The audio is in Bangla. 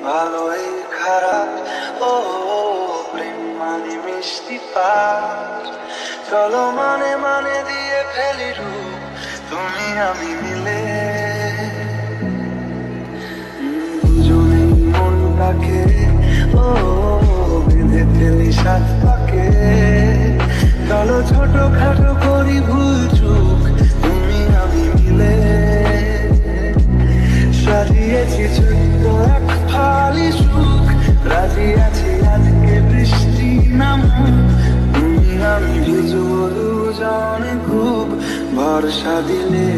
ভালোই খারাপ, ও প্রেম মানে মিষ্টি পার। চলো মানে মানে দিয়ে ফেলি রূপ, তুমি আমি মিলে। দুজনেই মনটাকে ও বেঁধে ফেলি সাত পাকে। চলো ছোট খাটো করি ভুল চুক, তুমি আমি মিলে। সাজিয়েছি ছোট্ট এক ফালি সুখ, রাজি আছি আজকে বৃষ্টি নামুক। তুমি আমি ভিজবো দুজনে খুব, ভরসা দিলে